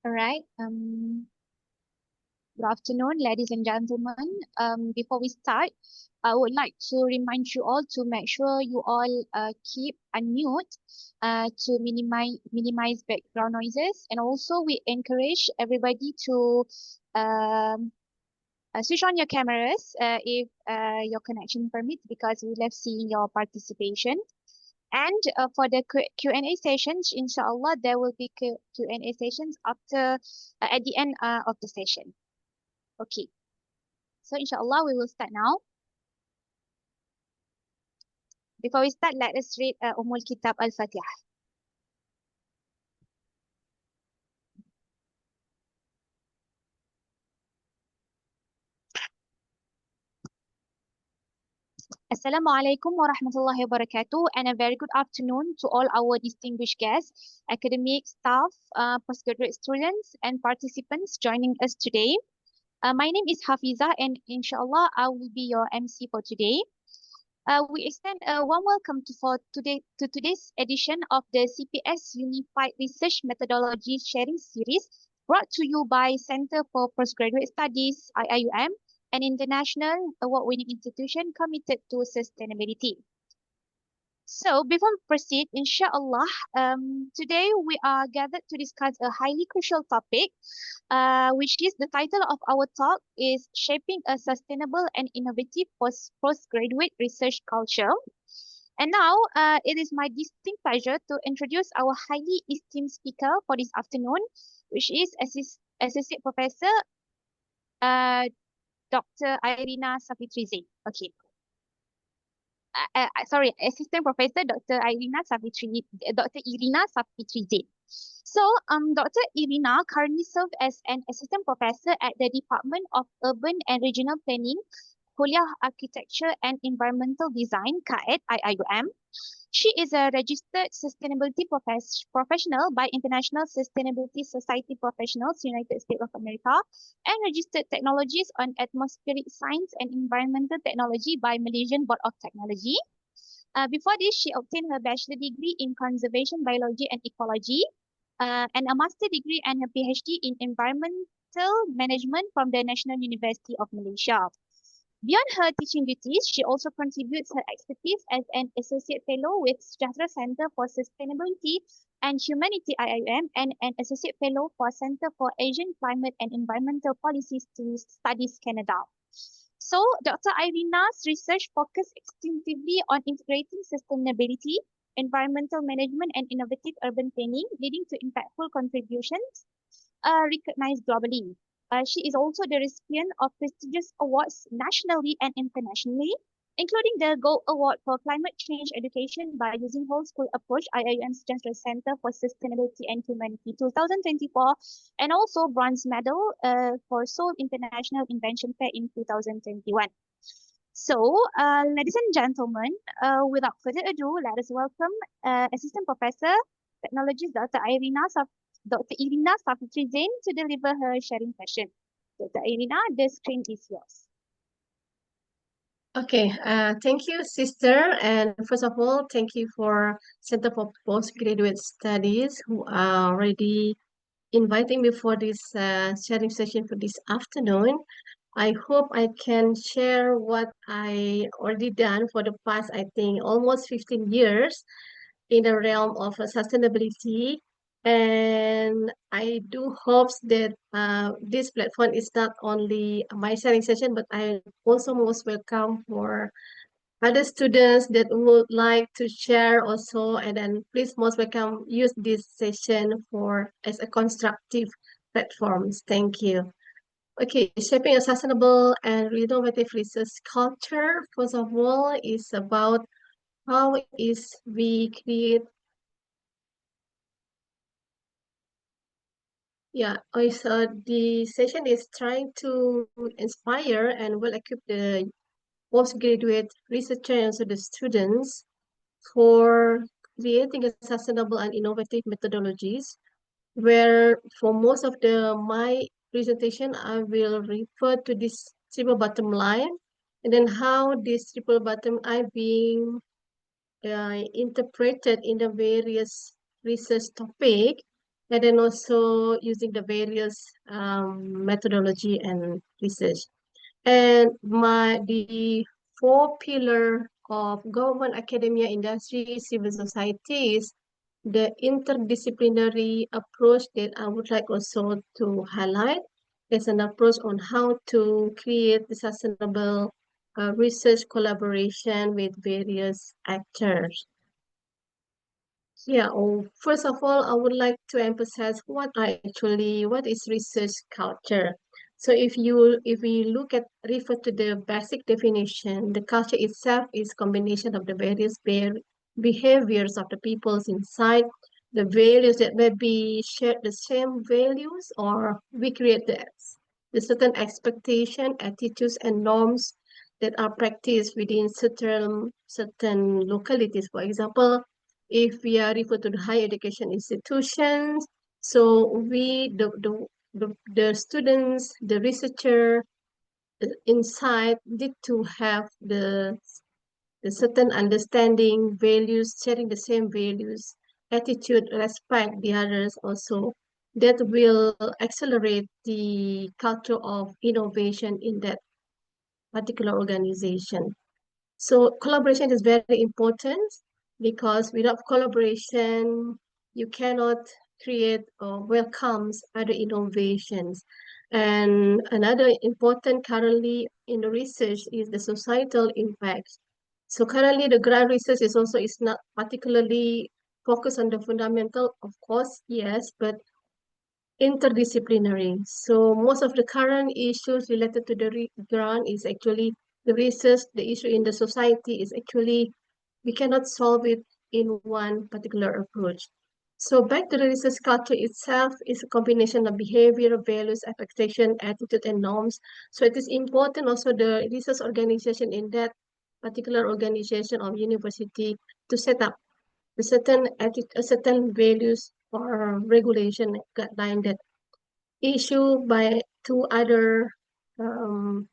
All right. Good afternoon, ladies and gentlemen. Before we start, I would like to remind you all to make sure you all keep unmute to minimize background noises, and also we encourage everybody to um, switch on your cameras if your connection permits, because we love seeing your participation. And for the Q&A sessions, inshallah, there will be Q&A sessions after at the end of the session. Okay, so inshallah, we will start now. Before we start, let us read Kitab Al-Fatihah. Assalamu alaikum wa rahmatullahi wa barakatuh, and a very good afternoon to all our distinguished guests, academic staff, postgraduate students, and participants joining us today. My name is Hafiza, and inshallah, I will be your MC for today. We extend a warm welcome to today's edition of the CPS Unified Research Methodology Sharing Series, brought to you by Center for Postgraduate Studies, IIUM, an international award-winning institution committed to sustainability. So before we proceed, inshallah, today we are gathered to discuss a highly crucial topic, which is the title of our talk is Shaping a Sustainable and Innovative Postgraduate Research Culture. And now it is my distinct pleasure to introduce our highly esteemed speaker for this afternoon, which is Associate Professor Dr. Irina Safitri. Okay. Sorry, Assistant Professor Dr. Irina Safitri. So, Dr. Irina currently serves as an Assistant Professor at the Department of Urban and Regional Planning, Kuliah Architecture and Environmental Design, KAED, IIUM. She is a registered sustainability professional by International Sustainability Society Professionals, United States of America, and registered technologies on atmospheric science and environmental technology by Malaysian Board of Technology. Before this, she obtained her bachelor degree in conservation biology and ecology, and a master degree and a PhD in environmental management from the National University of Malaysia. Beyond her teaching duties, she also contributes her expertise as an associate fellow with Sejahtera Center for Sustainability and Humanity IIUM and an associate fellow for Center for Asian Climate and Environmental Policies to Studies Canada. So, Dr. Irina's research focuses extensively on integrating sustainability, environmental management, and innovative urban planning, leading to impactful contributions recognized globally. She is also the recipient of prestigious awards nationally and internationally, including the Gold Award for Climate Change Education by Using Whole School Approach, IIUM's Sejahtera Center for Sustainability and Humanity 2024, and also Bronze Medal for Seoul International Invention Fair in 2021. So, ladies and gentlemen, without further ado, let us welcome Assistant Professor, Technologies, Dr. Irina Safitri to deliver her sharing session. Dr. Irina, the screen is yours. Okay, thank you, sister. And first of all, thank you for Center for Postgraduate Studies who are already inviting me for this sharing session for this afternoon. I hope I can share what I already done for the past, I think, almost 15 years in the realm of sustainability. And I do hope that this platform is not only my sharing session, but I also most welcome for other students that would like to share also. And then please most welcome use this session for as a constructive platforms. Thank you. Okay, shaping a sustainable and innovative research culture, first of all, is about how is we create. Yeah, so the session is trying to inspire and will equip the postgraduate researchers and also the students for creating a sustainable and innovative methodologies, where for most of my presentation, I will refer to this triple bottom line and then how this triple bottom line being interpreted in the various research topic and then also using the various methodology and research. And the four pillar of government, academia, industry, civil societies, the interdisciplinary approach that I would like also to highlight is an approach on how to create the sustainable research collaboration with various actors. Yeah, first of all, I would like to emphasize what is research culture. So if we refer to the basic definition, the culture itself is combination of the various behaviors of the peoples inside, the values that may be shared the same values, or we create the certain expectation, attitudes, and norms that are practiced within certain localities. For example, if we are refer to the higher education institutions, so the students, the researcher inside need to have the certain understanding, values, sharing the same values, attitude, respect the others also. That will accelerate the culture of innovation in that particular organization. So collaboration is very important because without collaboration, you cannot create or welcomes other innovations. And another important currently in the research is the societal impact. So currently the grant research is not particularly focused on the fundamental, of course, yes, but interdisciplinary. So most of the current issues related to the grant is actually the research, the issue in the society is actually we cannot solve it in one particular approach. So back to the research culture itself is a combination of behavior, values, expectation, attitude, and norms. So it is important also the research organization in that particular organization or university to set up a certain values or regulation guideline that issued by two other um,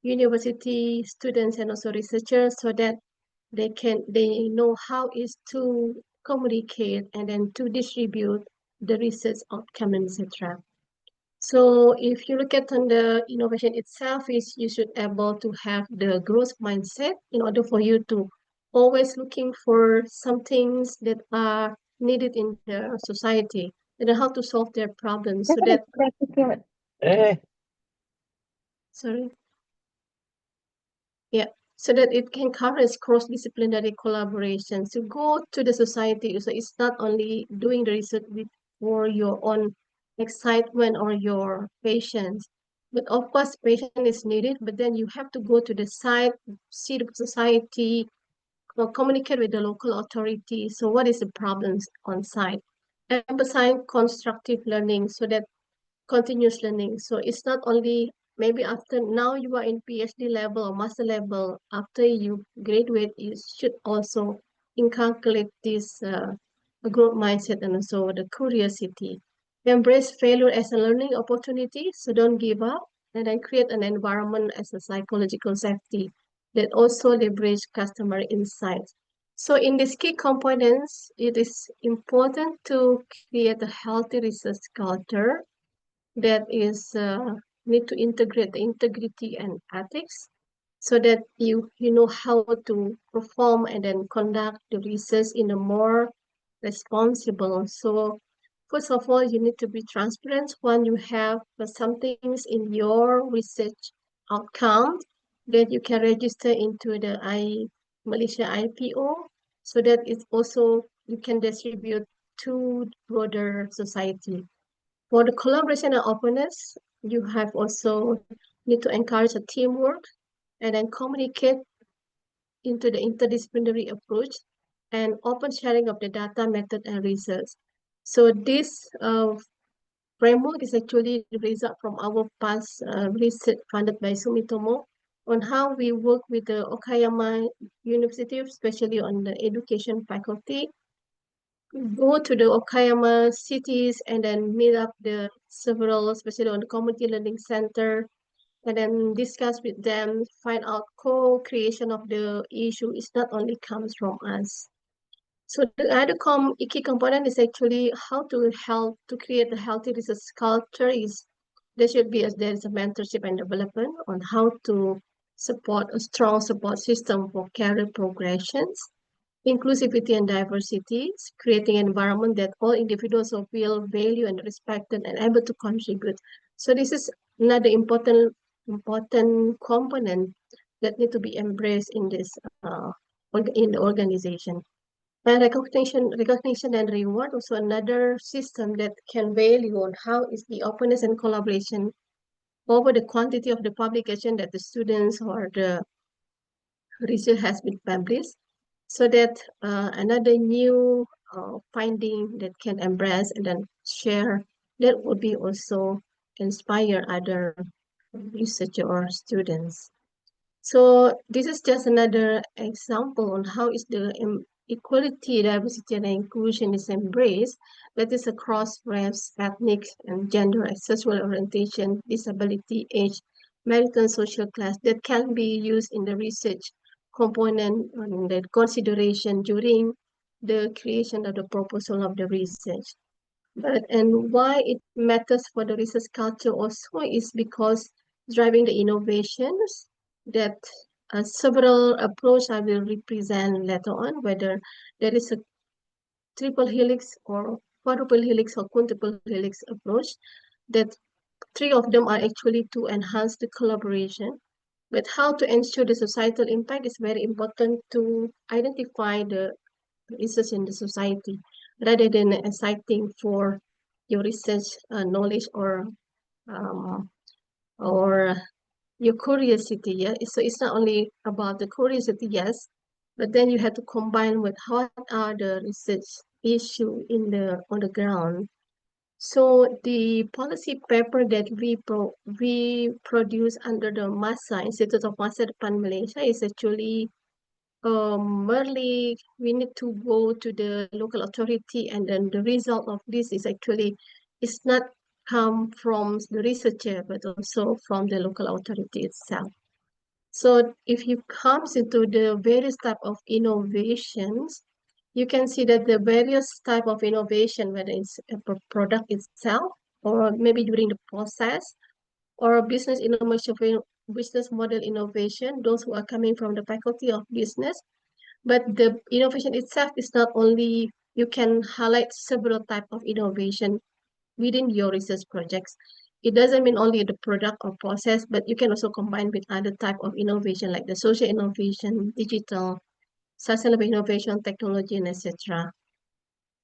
university students and also researchers so that they know how is to communicate and then to distribute the research outcome, etc. So if you look at on the innovation itself, is you should able to have the growth mindset in order for you to always looking for some things that are needed in the society and how to solve their problems so that sorry yeah so that it can cover cross-disciplinary collaboration to go to the society. So it's not only doing the research for your own excitement or your patience, but of course patience is needed, but then you have to go to the site, see the society, or communicate with the local authority. So what is the problems on site? Emphasize constructive learning so that continuous learning. So it's not only maybe after now you are in PhD level or master level, after you graduate, you should also inculcate this growth mindset and also the curiosity. Embrace failure as a learning opportunity, so don't give up, and then create an environment as a psychological safety that also leverage customer insights. So in these key components, it is important to create a healthy research culture that is need to integrate the integrity and ethics so that you know how to perform and then conduct the research in a more responsible. So first of all, you need to be transparent when you have some things in your research outcome that you can register into the Malaysia IPO so that it's also you can distribute to broader society. For the collaboration and openness, you have also need to encourage a teamwork and then communicate into the interdisciplinary approach and open sharing of the data, method, and research. So this framework is actually the result from our past research funded by Sumitomo on how we work with the Okayama University, especially on the education faculty, go to the Okayama cities and then meet up the several, especially on the community learning center, and then discuss with them, find out co-creation of the issue. It's not only comes from us. So the other key component is actually how to help to create a healthy research culture is there should be there is a mentorship and development on how to support a strong support system for career progressions, inclusivity and diversity, creating an environment that all individuals will feel valued and respected and able to contribute. So this is another important component that need to be embraced in this in the organization. And recognition and reward also another system that can value on how is the openness and collaboration over the quantity of the publication that the students or the research has been published, so that another new finding that can embrace and then share that would be also inspire other researcher or students. So this is just another example on how is the equality, diversity, and inclusion is embraced, that is across race, ethnic, and gender, sexual orientation, disability, age, marital, social class, that can be used in the research component and the consideration during the creation of the proposal of the research. And why it matters for the research culture also is because driving the innovations that several approach I will represent later on, whether there is a triple helix or quadruple helix or quintuple helix approach, that three of them are actually to enhance the collaboration. But how to ensure the societal impact is very important to identify the research in the society rather than citing for your research knowledge um, or your curiosity. Yeah, so it's not only about the curiosity, yes, but then you have to combine with what are the research issue in the on the ground. So the policy paper that we produce under the MASA Institute of Masa Depan Malaysia is actually merely we need to go to the local authority, and then the result of this is actually it's not come from the researcher but also from the local authority itself. So if you comes into the various type of innovations, you can see that the various type of innovation, whether it's a product itself or maybe during the process or business innovation, business model innovation, those who are coming from the faculty of business. But the innovation itself is not only, you can highlight several type of innovation within your research projects. It doesn't mean only the product or process, but you can also combine with other type of innovation like the social innovation, digital, sustainable innovation, technology, and etc.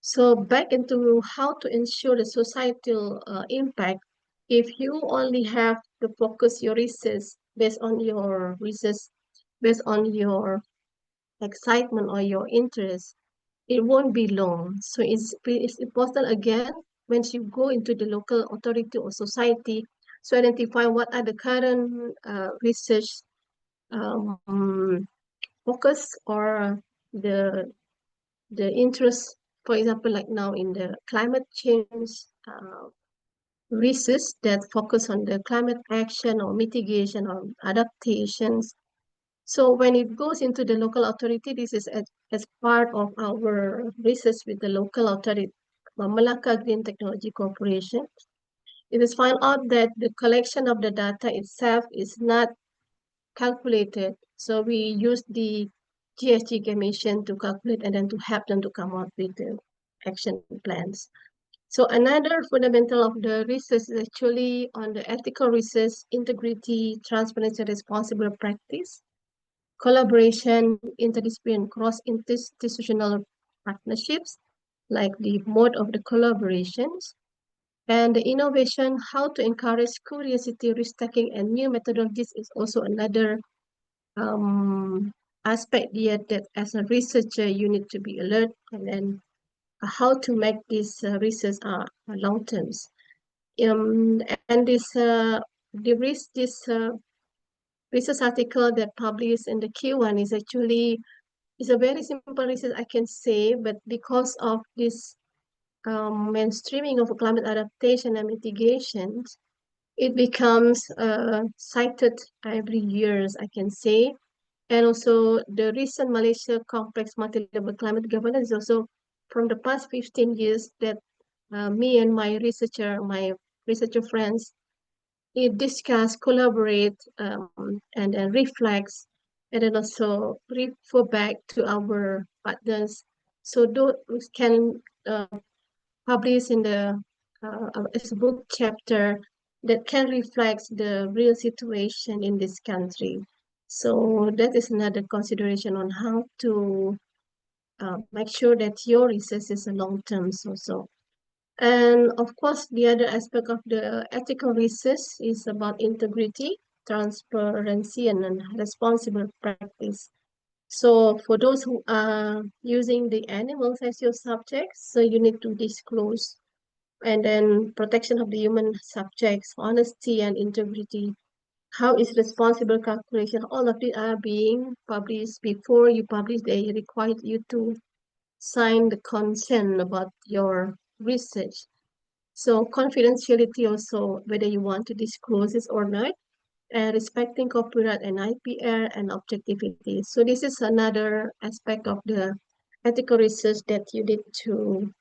So back into how to ensure the societal impact, if you only have to focus your research based on your excitement or your interest, it won't be long. So it's important again when you go into the local authority or society to identify what are the current research um, focus or the the interest. For example, like now in the climate change research that focus on the climate action or mitigation or adaptations. So when it goes into the local authority, this is as part of our research with the local authority, Malacca Green Technology Corporation. It is found out that the collection of the data itself is not calculated. So we use the GSG emission to calculate and then to help them to come up with the action plans. So another fundamental of the research is actually on the ethical research, integrity, transparency, responsible practice, collaboration, interdisciplinary, cross-institutional partnerships, like the mode of the collaborations, and the innovation, how to encourage curiosity, risk-taking, and new methodologies is also another aspect here that as a researcher, you need to be alert, and then how to make this research long terms. And this research article that published in the Q1 is actually it's a very simple research I can say, but because of this mainstreaming of climate adaptation and mitigation, it becomes cited every year, I can say. And also the recent Malaysia complex multi-level climate governance is also from the past 15 years that me and my researcher friends, it discuss, collaborate, and then reflects, and then also refer back to our partners. So those can publish in the as a book chapter that can reflect the real situation in this country. So that is another consideration on how to make sure that your research is a long term also. And of course, the other aspect of the ethical research is about integrity, transparency, and responsible practice. So for those who are using the animals as your subjects, so you need to disclose, and then protection of the human subjects, honesty and integrity. How is responsible calculation? All of these are being published. Before you publish, they require you to sign the consent about your research. So confidentiality also, whether you want to disclose this or not, and respecting copyright and IPR and objectivity. So this is another aspect of the ethical research that you need to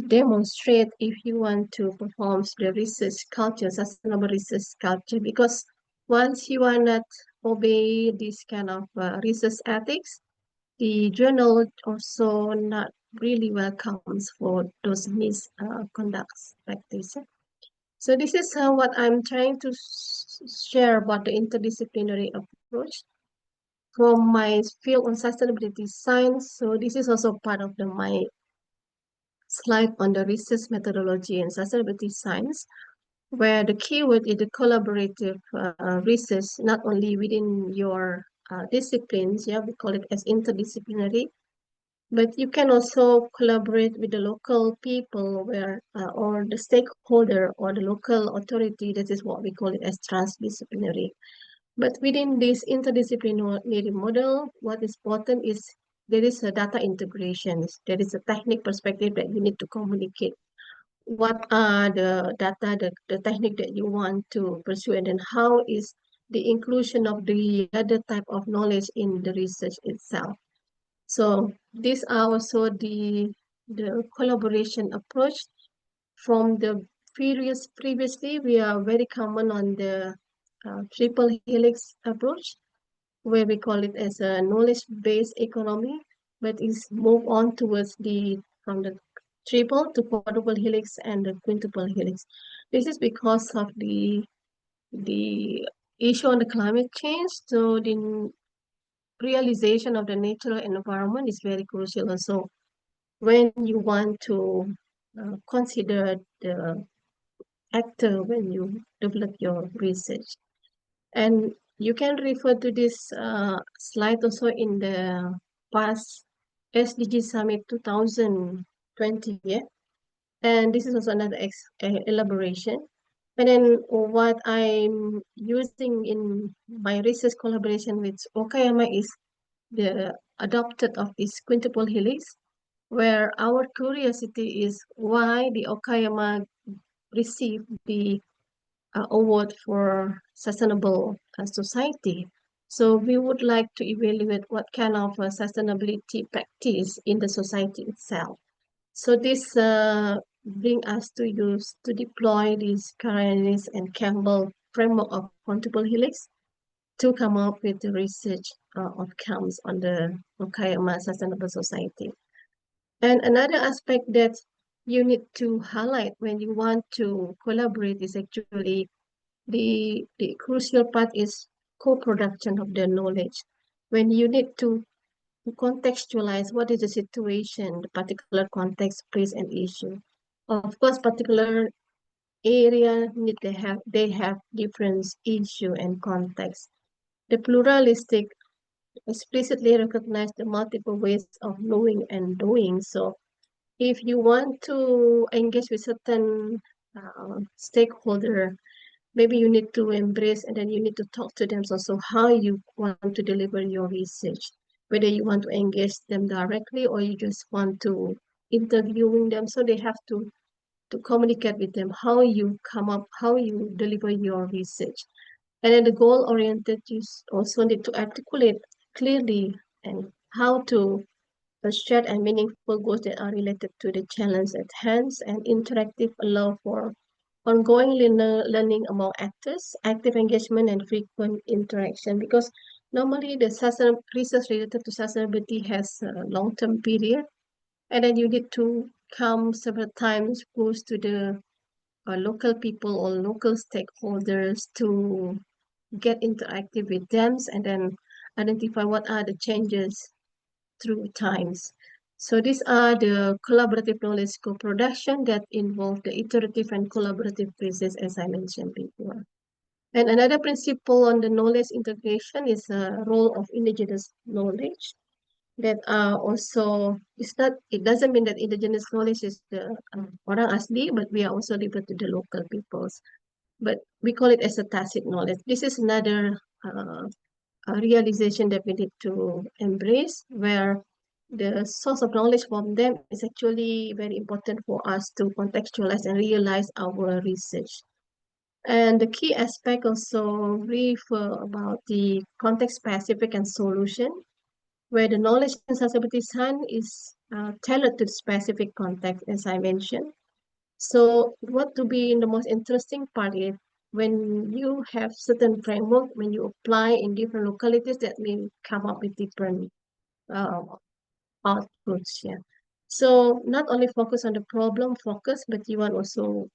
demonstrate if you want to perform the research culture, sustainable research culture, because once you are not obey this kind of research ethics, the journal also not really welcomes for those misconducts like this. So this is what I'm trying to share about the interdisciplinary approach from my field on sustainability science. So this is also part of my slide on the research methodology and sustainability science, where the keyword is the collaborative research, not only within your disciplines, yeah, we call it as interdisciplinary, but you can also collaborate with the local people where or the stakeholder or the local authority. That is what we call it as transdisciplinary. But within this interdisciplinary model, what is important is there is a data integration. There is a technique perspective that you need to communicate. What are the data, the technique that you want to pursue, and then how is the inclusion of the other type of knowledge in the research itself. So these are also the collaboration approach from the previously we are very common on the triple helix approach, where we call it as a knowledge-based economy, but is move on towards the from the triple to quadruple helix and the quintuple helix. This is because of the issue on the climate change. So the realization of the natural environment is very crucial. And so when you want to consider the actor when you develop your research. And you can refer to this slide also in the past SDG Summit 2020. Yeah? And this is also another elaboration. And then what I'm using in my research collaboration with Okayama is the adopted of this quintuple helix, where our curiosity is why the Okayama received the award for sustainable society. So we would like to evaluate what kind of sustainability practice in the society itself. So this bring us to use to deploy this Karanis and Campbell framework of quintuple helix to come up with the research outcomes on the Okayama Sustainable Society. And another aspect that you need to highlight when you want to collaborate is actually the crucial part is co-production of the knowledge. When you need to contextualize what is the situation, the particular context, place, and issue. Of course, particular area they have different issue and context. The pluralistic explicitly recognize the multiple ways of knowing and doing. So if you want to engage with certain stakeholder, maybe you need to embrace and then you need to talk to them also how you want to deliver your research, whether you want to engage them directly or you just want to interviewing them. So they have to communicate with them how you come up, how you deliver your research. And then the goal-oriented, you also need to articulate clearly and how to shared and meaningful goals that are related to the challenge at hand, and interactive allow for ongoing learning among actors, active engagement, and frequent interaction. Because normally the research related to sustainability has a long-term period, and then you need to come several times close to the local people or local stakeholders to get interactive with them, and then identify what are the changes through times. So these are the collaborative knowledge co-production that involve the iterative and collaborative process, as I mentioned before. And another principle on the knowledge integration is the role of indigenous knowledge that are also, it doesn't mean that indigenous knowledge is the orang asli, but we are also limited to the local peoples. But we call it as a tacit knowledge. This is another a realization that we need to embrace, where the source of knowledge from them is actually very important for us to contextualize and realize our research. And the key aspect also refer about the context specific and solution, where the knowledge in sustainability design is tailored to the specific context, as I mentioned. So what to be in the most interesting part is when you have certain framework, when you apply in different localities, that may come up with different uh, outputs. Yeah. So not only focus on the problem focus, but you want also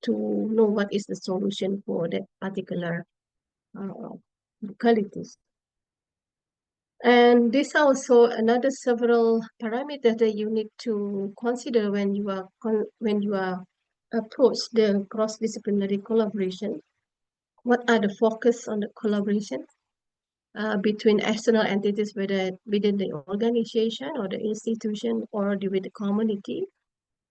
to know what is the solution for that particular uh, localities. And this are also another several parameters that you need to consider when you are approach the cross-disciplinary collaboration. What are the focus on the collaboration between external entities, whether within the organization or the institution or with the community?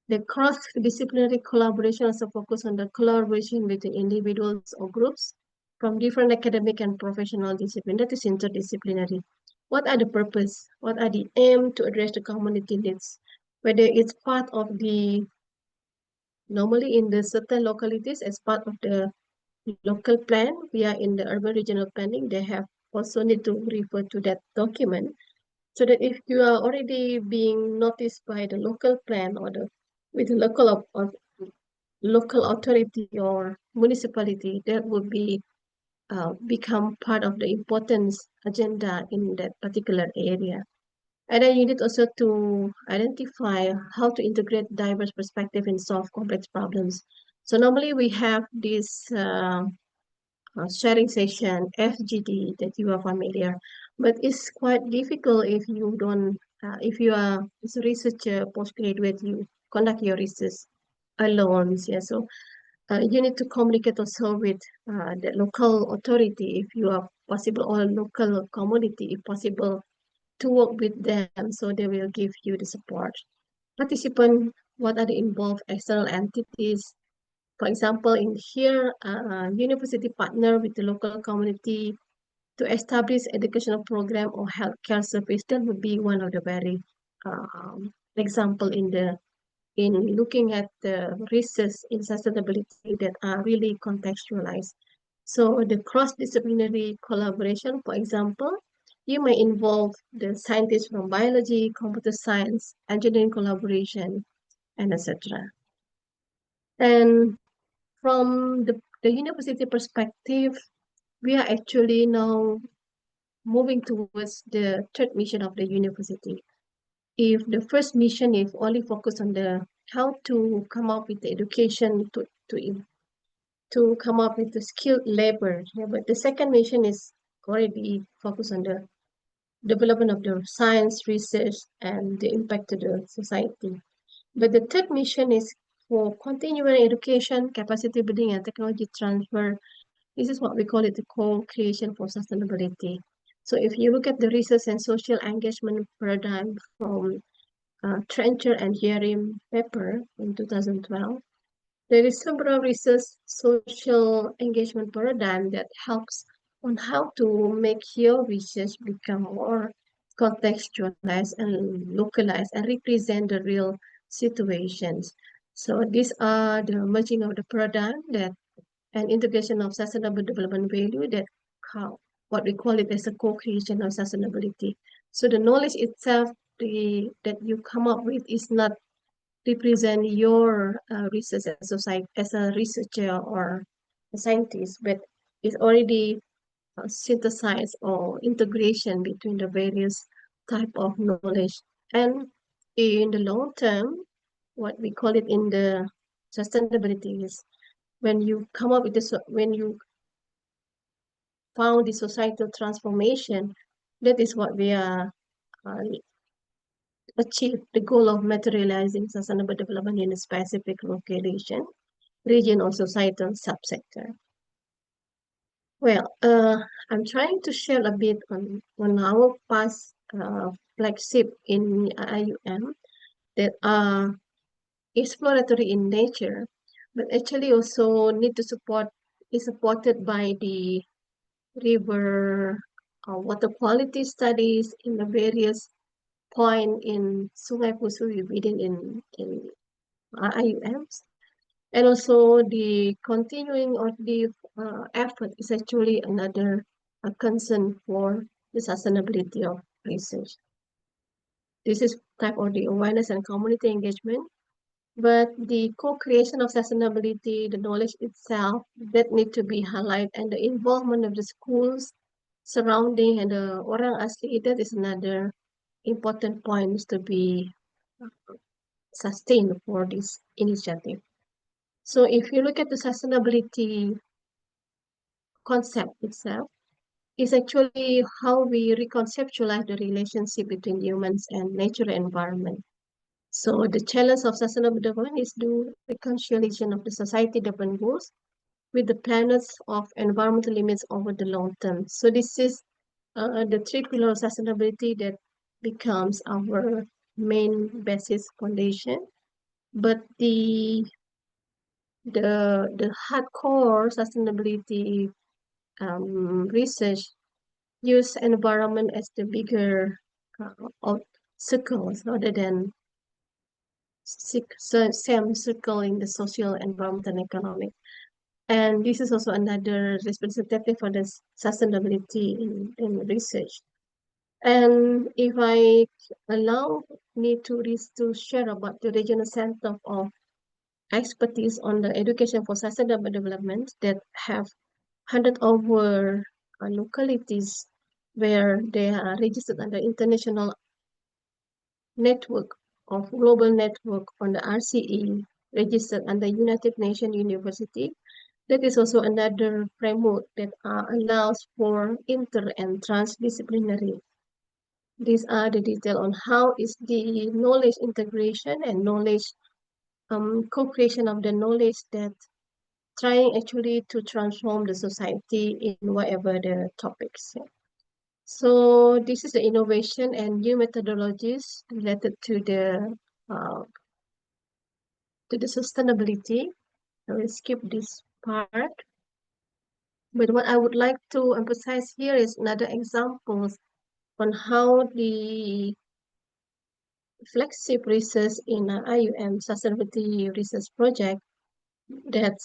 The cross-disciplinary collaboration also focus on the collaboration between individuals or groups from different academic and professional disciplines. That is interdisciplinary. What are the purpose? What are the aim to address the community needs? Whether it's part of the, normally in the certain localities as part of the local plan, we are in the urban regional planning, they have also need to refer to that document, so that if you are already being noticed by the local plan or the with the local authority or municipality, that would be become part of the importance agenda in that particular area. And then you need also to identify how to integrate diverse perspective and solve complex problems. So normally we have this sharing session, FGD, that you are familiar, but it's quite difficult if you don't, if you are as a researcher, postgraduate, you conduct your research alone. Yeah, so you need to communicate also with the local authority if you are possible, or local community if possible, to work with them so they will give you the support. Participant, what are the involved external entities? For example, in here, university partner with the local community to establish educational program or healthcare service. That would be one of the very example in looking at the risks in sustainability that are really contextualized. So the cross-disciplinary collaboration, for example, you may involve the scientists from biology, computer science, engineering collaboration, and etc. And from the university perspective, we are actually now moving towards the third mission of the university. If the first mission is only focused on the how to come up with the education to come up with the skilled labor, yeah, but the second mission is already focused on the development of the science, research, and the impact to the society. But the third mission is for continuing education, capacity building, and technology transfer. This is what we call it the co-creation for sustainability. So if you look at the research and social engagement paradigm from Trencher and Yerim paper in 2012, there is several research social engagement paradigm that helps on how to make your research become more contextualized and localized and represent the real situations. So these are the merging of the paradigm that and integration of sustainable development value, that how what we call it as a co-creation of sustainability. So the knowledge itself that you come up with is not represent your research as a researcher or a scientist, but it's already synthesize or integration between the various type of knowledge. And in the long term, what we call it in the sustainability is when you come up with this, when you found the societal transformation, that is what we are achieve the goal of materializing sustainable development in a specific location, region, or societal subsector. Well, I'm trying to share a bit on our past flagship in IUM that are exploratory in nature, but actually also need to is supported by the river water quality studies in the various point in Sungai Pusui within in IUMs. And also the continuing of the effort is actually another concern for the sustainability of research. This is type of the awareness and community engagement, but the co-creation of sustainability, the knowledge itself that need to be highlighted, and the involvement of the schools surrounding and the orang asli, that is another important points to be sustained for this initiative. So if you look at the sustainability concept itself, is actually how we reconceptualize the relationship between humans and natural environment. So the challenge of sustainable development is the reconciliation of the society development goals with the planet's of environmental limits over the long term. So this is the three pillars of sustainability that becomes our main basis foundation. But the hardcore sustainability research use environment as the bigger of circles rather than same circle in the social, environmental, and economic. And this is also another responsibility for the sustainability in research. And if I allow me to share about the regional center of expertise on the education for sustainable development that have 100 over localities where they are registered under international network of global network on the RCE registered under United Nations University. That is also another framework that allows for inter and transdisciplinary. These are the detail on how is the knowledge integration and knowledge co-creation of the knowledge that trying actually to transform the society in whatever the topics. So this is the innovation and new methodologies related uh, to the sustainability. I will skip this part. But what I would like to emphasize here is another examples on how the flagship research in IUM sustainability research project that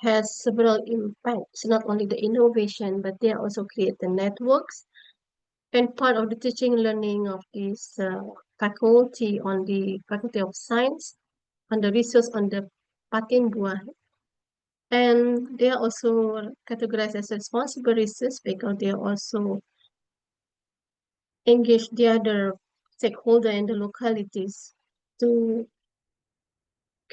has several impacts, not only the innovation, but they also create the networks. And part of the teaching and learning of this faculty on the Faculty of Science, on the research on the patin buah. And they are also categorized as responsible research because they also engage the other stakeholder in the localities to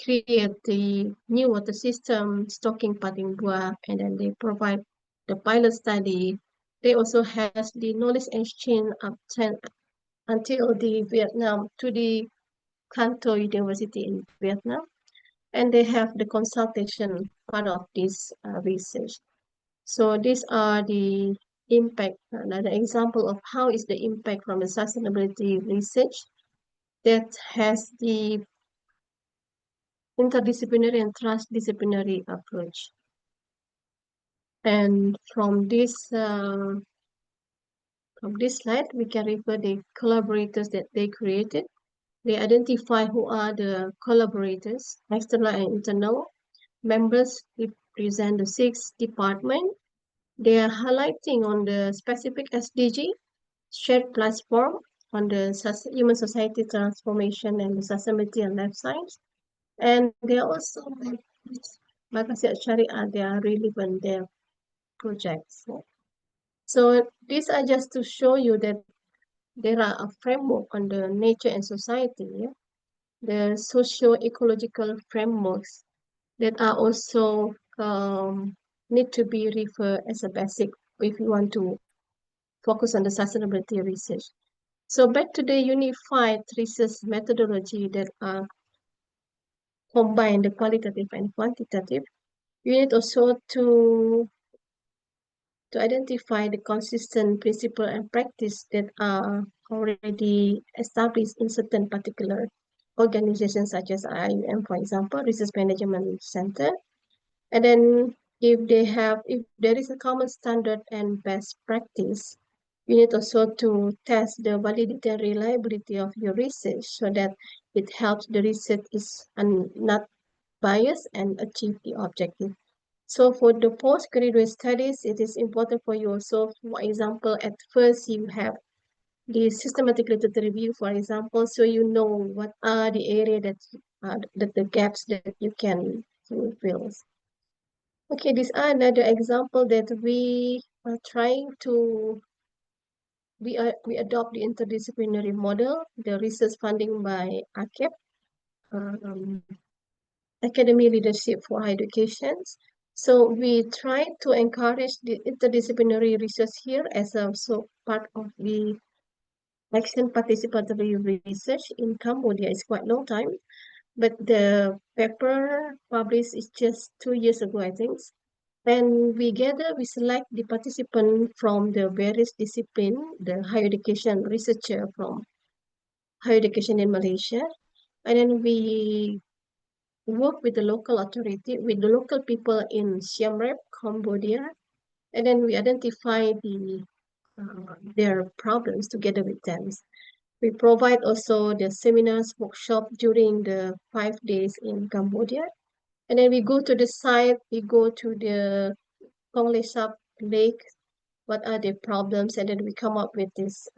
create the new water system, stocking patin buah, and then they provide the pilot study. They also has the knowledge exchange until the Vietnam to the Kanto University in Vietnam, and they have the consultation part of this research. So these are the impact, another example of how is the impact from the sustainability research that has the interdisciplinary and transdisciplinary approach. And from this slide, we can refer the collaborators that they created. They identify who are the collaborators, external and internal members represent the six department. They are highlighting on the specific SDG, shared platform on the human society transformation and the sustainability and life science. And they are also, like I said, Sharia, they are relevant, their projects. So these are just to show you that there are a framework on the nature and society, yeah? The socio-ecological frameworks that are also need to be referred as a basic if you want to focus on the sustainability research. So back to the unified research methodology that combine the qualitative and quantitative, you need also to identify the consistent principle and practice that are already established in certain particular organizations such as IUM, for example, Research Management Center. And then if there is a common standard and best practice, you need also to test the validity and reliability of your research so that it helps the research is not biased and achieve the objective. So for the postgraduate studies, it is important for you also, for example, at first you have the systematic literature review, for example, so you know what are the area that the gaps that you can fulfill. Okay, these are another example that we are trying to we adopt the interdisciplinary model, the research funding by ACEP, um, Academy Leadership for Higher Education. So we try to encourage the interdisciplinary research here as also part of the action participatory research in Cambodia. It's quite long time, but the paper published is just 2 years ago, I think. And we select the participant from the various discipline, the higher education researcher from higher education in Malaysia. And then we work with the local authority, with the local people in Siem Reap, Cambodia. And then we identify their problems together with them. We provide also the seminars, workshop during the 5 days in Cambodia. And then we go to the site, we go to the Tonle Sap Lake, what are the problems, and then we come up with this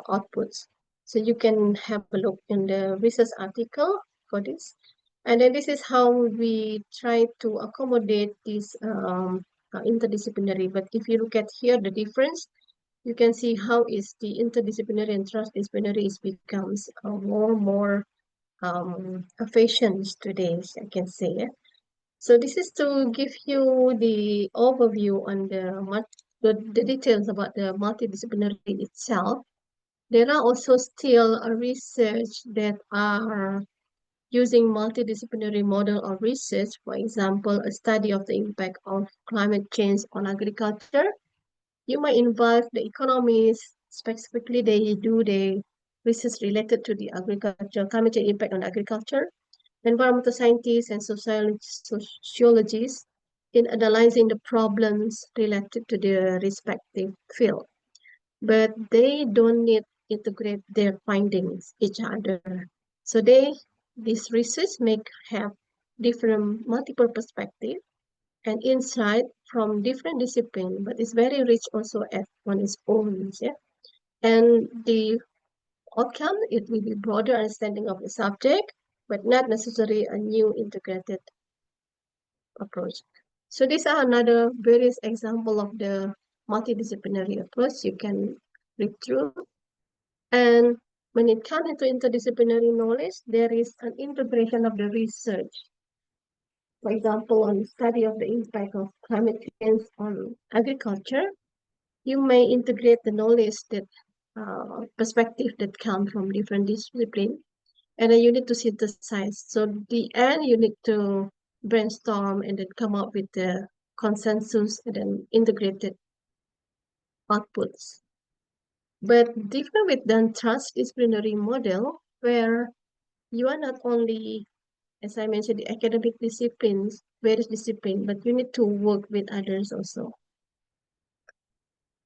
outputs. So you can have a look in the research article for this. And then this is how we try to accommodate this interdisciplinary. But if you look at here, the difference, you can see how is the interdisciplinary and transdisciplinary is becomes more efficient today, I can say. Yeah? So this is to give you the overview on the details about the multidisciplinary itself. There are also still a research that are using multidisciplinary model of research, for example, a study of the impact of climate change on agriculture. You might involve the economists, specifically they do the research related to the agriculture, climate change impact on agriculture, environmental scientists and sociologists in analyzing the problems related to their respective field. But they don't need integrate their findings each other. So this research make have different multiple perspective and insight from different discipline, but it's very rich also on its own. Yeah? And the outcome, it will be broader understanding of the subject, but not necessarily a new integrated approach. So these are another various example of the multidisciplinary approach you can read through. And when it comes into interdisciplinary knowledge, there is an integration of the research. For example, on the study of the impact of climate change on agriculture, you may integrate the knowledge that perspective that come from different disciplines, and then you need to synthesize. So the end, you need to brainstorm and then come up with the consensus and then integrated outputs. But different with the transdisciplinary model, where you are not only, as I mentioned, the academic disciplines, various disciplines, but you need to work with others also.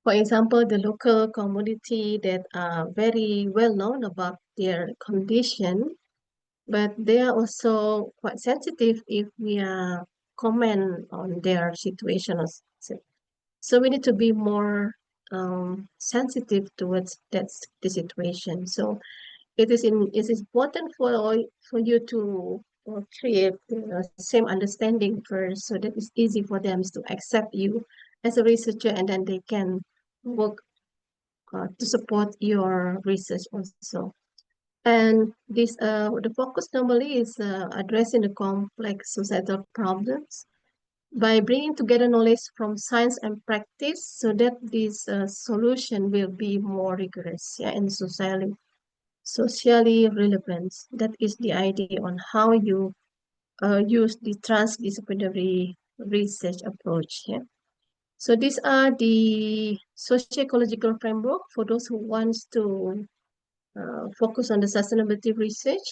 For example, the local community that are very well known about their condition, but they are also quite sensitive if we are comment on their situation. So we need to be more sensitive towards the situation. So it is important for you to create same understanding first, so that it's easy for them to accept you as a researcher, and then they can work to support your research also. And this the focus normally is addressing the complex societal problems by bringing together knowledge from science and practice, so that this solution will be more rigorous, yeah, and socially relevant. That is the idea on how you use the transdisciplinary research approach. Yeah. So these are the socio-ecological framework for those who wants to focus on the sustainability research.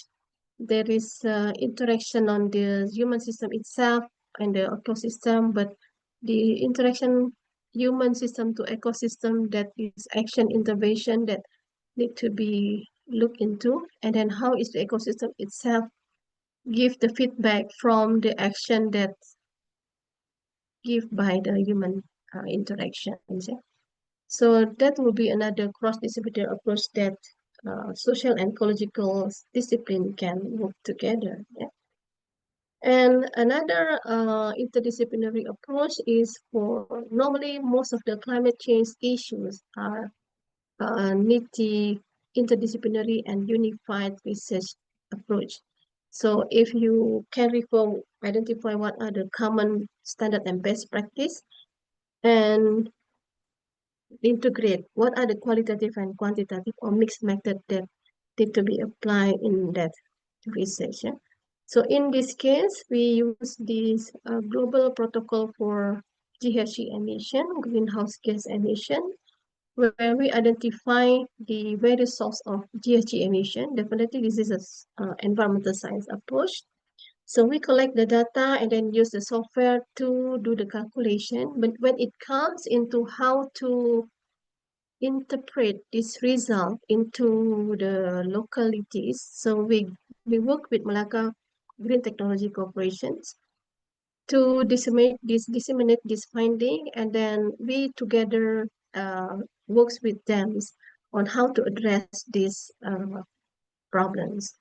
There is interaction on the human system itself and the ecosystem, but the interaction human system to ecosystem, that is action intervention that need to be looked into, and then how is the ecosystem itself give the feedback from the action that give by the human interactions. Yeah? So that will be another cross-disciplinary approach that social and ecological discipline can work together. Yeah? And another interdisciplinary approach is for normally most of the climate change issues are nifty interdisciplinary and unified research approach. So if you can identify what are the common standard and best practice, and integrate what are the qualitative and quantitative or mixed method that need to be applied in that research. Yeah? So in this case, we use this global protocol for GHG emission, greenhouse gas emission, where we identify the various source of GHG emission. Definitely, this is an environmental science approach. So we collect the data and then use the software to do the calculation. But when it comes into how to interpret this result into the localities, so we work with Malacca Green Technology Corporations to disseminate this finding, and then we together works with them on how to address these problems.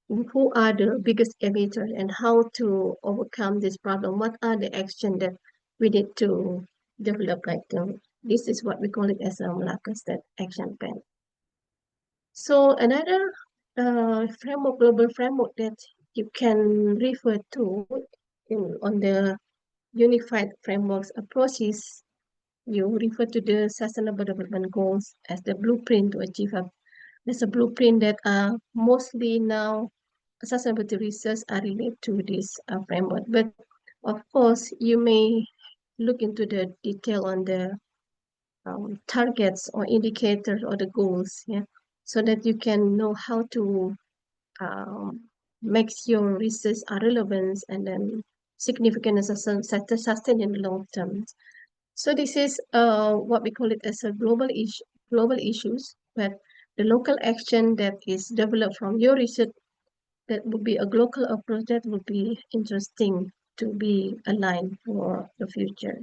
Who are the biggest emitters and how to overcome this problem? What are the action that we need to develop? This is what we call it as a Malacca State Action Plan. So another global framework that you can refer to on the unified frameworks approaches, you refer to the Sustainable Development Goals as the blueprint to achieve there's a blueprint that mostly now sustainability research are related to this framework. But of course, you may look into the detail on the targets or indicators or the goals, yeah, so that you can know how to um, make your research are relevant and then significant and sustain in the long term. So this is what we call it as a global issues, but the local action that is developed from your research, that would be a global approach that would be interesting to be aligned for the future.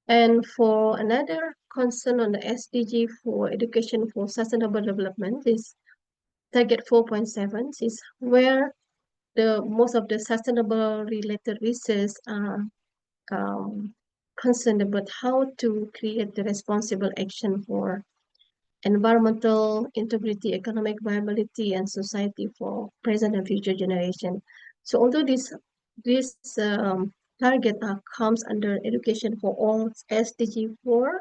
And for another concern on the SDG for education for sustainable development is target 4.7, is where the most of the sustainable related research are concerned about how to create the responsible action for environmental integrity, economic viability, and society for present and future generation. So although this target comes under education for all SDG 4,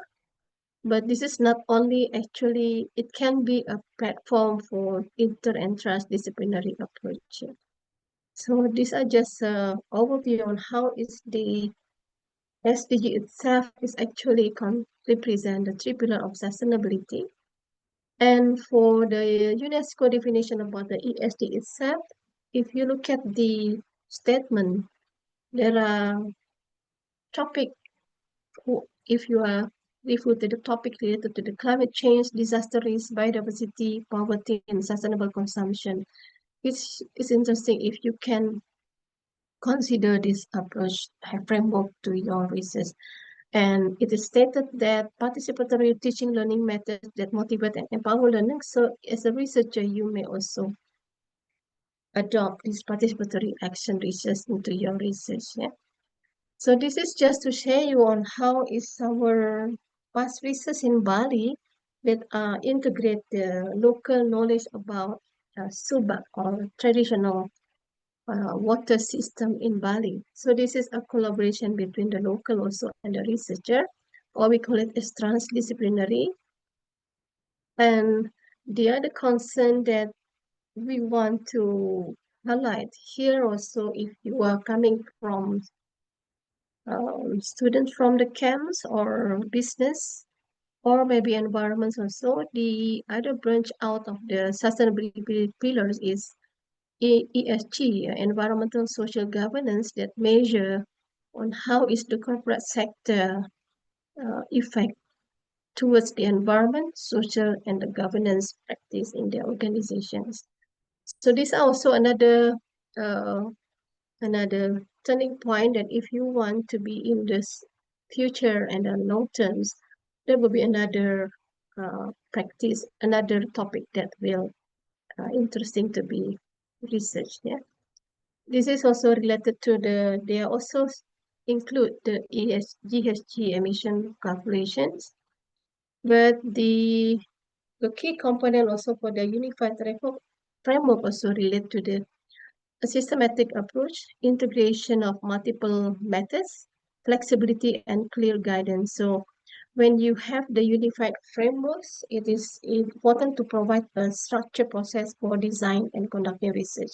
but this is not only actually, it can be a platform for inter and transdisciplinary approach. So these are just overview on how is the SDG itself is actually represent the three pillars of sustainability. And for the UNESCO definition about the ESG itself, if you look at the statement, there are topic, if you are refer to the topic related to the climate change, disaster risk, biodiversity, poverty, and sustainable consumption. It's interesting if you can consider this approach framework to your research. And it is stated that participatory teaching learning methods that motivate and empower learning. So as a researcher, you may also adopt this participatory action research into your research. Yeah? So this is just to share you on how is our past research in Bali that integrate the local knowledge about subak or traditional water system in Bali. So this is a collaboration between the local also and the researcher, or we call it as transdisciplinary. And the other concern that we want to highlight here also, if you are coming from students from the camps or business or maybe environments also, the other branch out of the sustainability pillars is ESG, environmental social governance, that measure on how is the corporate sector effect towards the environment, social, and the governance practice in their organizations. So this is also uh, another turning point that if you want to be in this future and the long terms, there will be another practice, another topic that will interesting to be researched. Yeah. This is also related to they also include the GHG emission calculations, but the key component also for the unified framework also relate to the a systematic approach, integration of multiple methods, flexibility, and clear guidance. So when you have the unified frameworks, it is important to provide a structured process for design and conducting research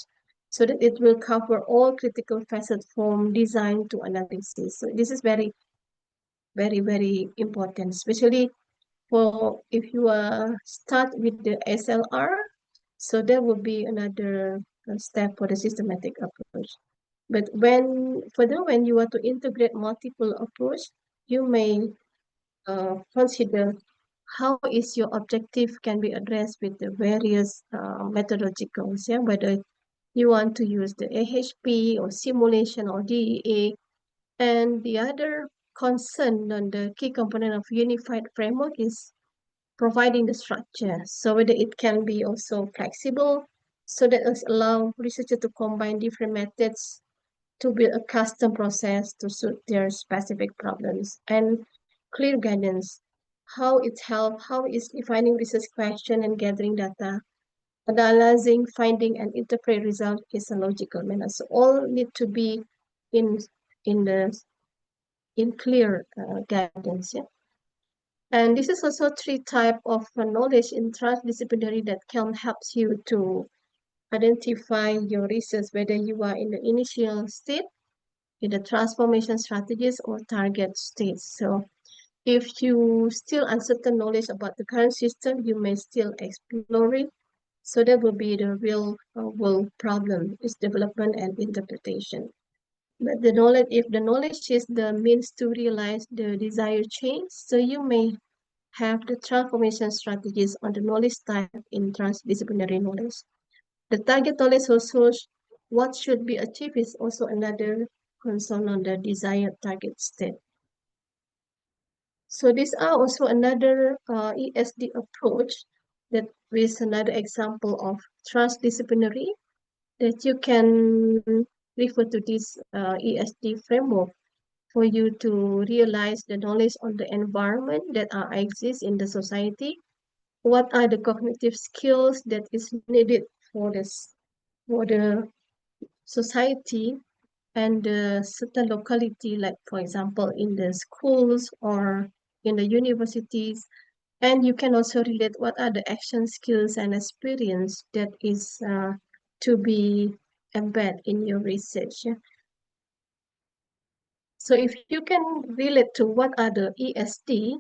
so that it will cover all critical facets from design to analysis. So this is very, very, very important, especially for if you start with the SLR, so there will be another step for the systematic approach. But when you want to integrate multiple approach, you may consider how is your objective can be addressed with the various methodologicals, yeah, whether you want to use the AHP or simulation or DEA. And the other concern on the key component of unified framework is providing the structure. So whether it can be also flexible, so that it allow researchers to combine different methods to build a custom process to suit their specific problems, and clear guidance, how is defining research question and gathering data, analyzing finding and interpret result is a logical manner. So all need to be in in the in clear guidance. Yeah? And this is also three type of knowledge in transdisciplinary that can help you to identify your research, whether you are in the initial state, in the transformation strategies, or target stage. So if you still uncertain knowledge about the current system, you may still explore it. So that will be the real world problem is development and interpretation. But the knowledge, if the knowledge is the means to realize the desired change, so you may have the transformation strategies on the knowledge type in transdisciplinary knowledge. The target knowledge also, what should be achieved is also another concern on the desired target state. So these are also another ESD approach that is another example of transdisciplinary that you can refer to this ESD framework for you to realize the knowledge on the environment that exists in the society. What are the cognitive skills that is needed for this for the society and the certain locality, like for example in the schools or in the universities. And you can also relate what are the action skills and experience that is to be embedded in your research. So if you can relate to what are the ESD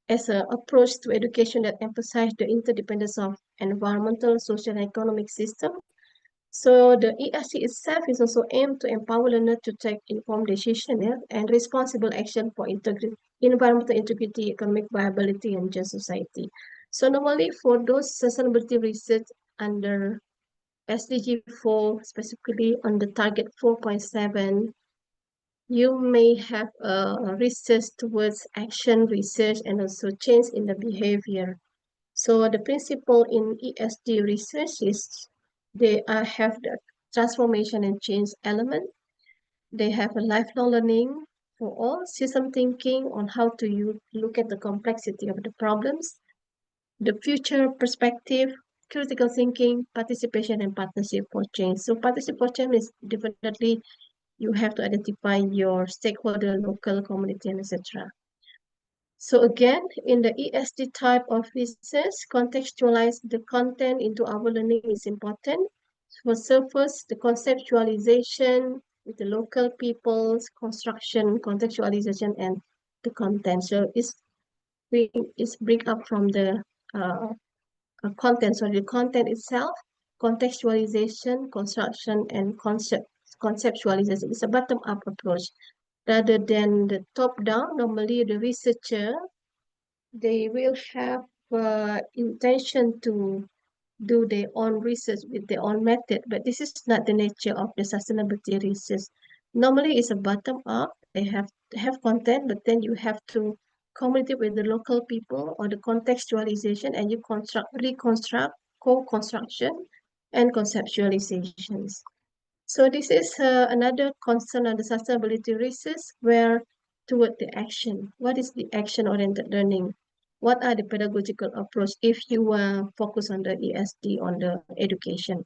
as an approach to education that emphasize the interdependence of environmental, social, and economic system. So the ESD itself is also aimed to empower learners to take informed decisions, yeah, and responsible action for environmental integrity, economic viability, and just society. So normally for those sustainability research under SDG 4, specifically on the target 4.7, you may have a research towards action research and also change in the behavior. So the principle in ESD research is they have the transformation and change element. They have a lifelong learning for all, system thinking on how to look at the complexity of the problems, the future perspective, critical thinking, participation, and partnership for change. So partnership for change is definitely you have to identify your stakeholder, local community, and etc. So again, in the ESD type of research, contextualize the content into our learning is important. For surface, the conceptualization with the local people's construction, contextualization, and the content. So it's bring up from the uh, content. So the content itself, contextualization, construction, and conceptualization. It's a bottom-up approach rather than the top-down. Normally, the researcher they will have intention to do their own research with their own method, but this is not the nature of the sustainability research. Normally, it's a bottom up. They have content, but then you have to communicate with the local people or the contextualization, and you reconstruct, co-construction, and conceptualizations. So this is another concern on the sustainability research where toward the action. What is the action-oriented learning? What are the pedagogical approach if you focus on the ESD on the education?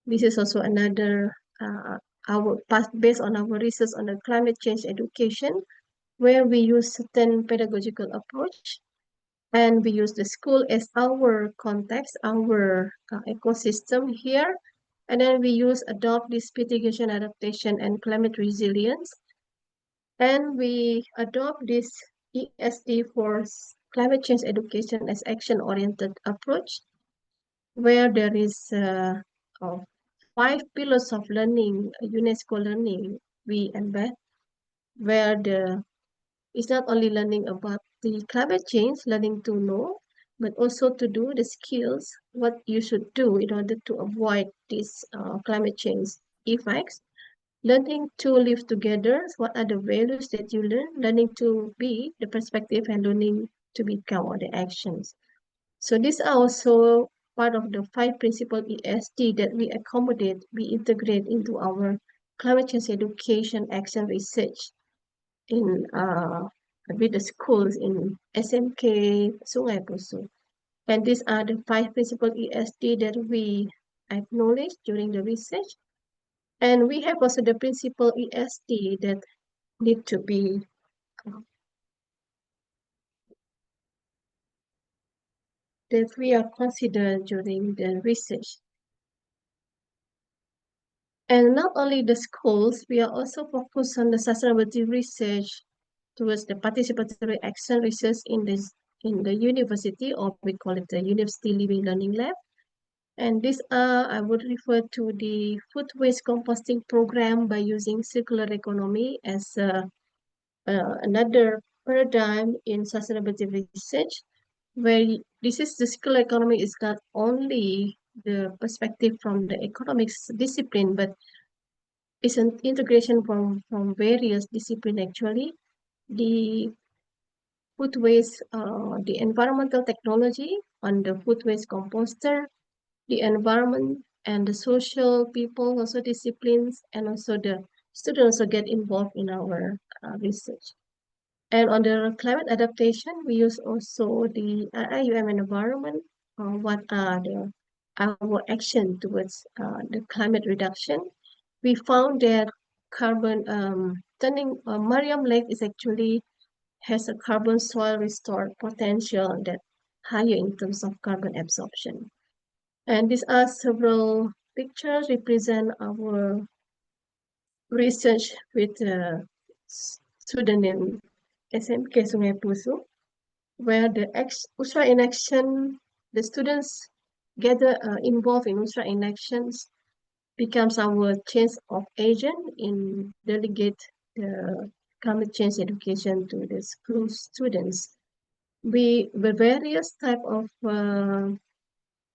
This is also another our past based on our research on the climate change education where we use certain pedagogical approach and we use the school as our context, our ecosystem here. And then we use adopt this mitigation, adaptation, and climate resilience. And we adopt this ESD for climate change education as action-oriented approach, where there is 5 pillars of learning, UNESCO learning we embed, where it's not only learning about the climate change, learning to know, but also to do the skills, what you should do in order to avoid these climate change effects. Learning to live together, what are the values that you learn, learning to be the perspective and learning to become all the actions. So these are also part of the 5 principle ESD that we accommodate, we integrate into our climate change education action research in with the schools in SMK, Sungai Pusu. And these are the 5 principle ESD that we acknowledge during the research. And we have also the principle ESD that need to be that we are considered during the research. And not only the schools, we are also focused on the sustainability research towards the participatory action research in the university, or we call it the University Living Learning Lab. And this I would refer to the food waste composting program by using circular economy as another paradigm in sustainability research, where this is the circular economy is not only the perspective from the economics discipline, but it's an integration from various disciplines actually. The food waste, the environmental technology on the food waste composter, the environment and the social people, also disciplines, and also the students also get involved in our research. And on the climate adaptation, we use also the IUM environment. What are our action towards the climate reduction? We found that carbon turning Mariam Lake is actually has a carbon soil restore potential that higher in terms of carbon absorption. And these are several pictures represent our research with student in SMK Sungai Pusu, where the Usra in Action, the students gather involved in Usra in Actions becomes our change of agent in delegate the climate change education to the school students. We the various type of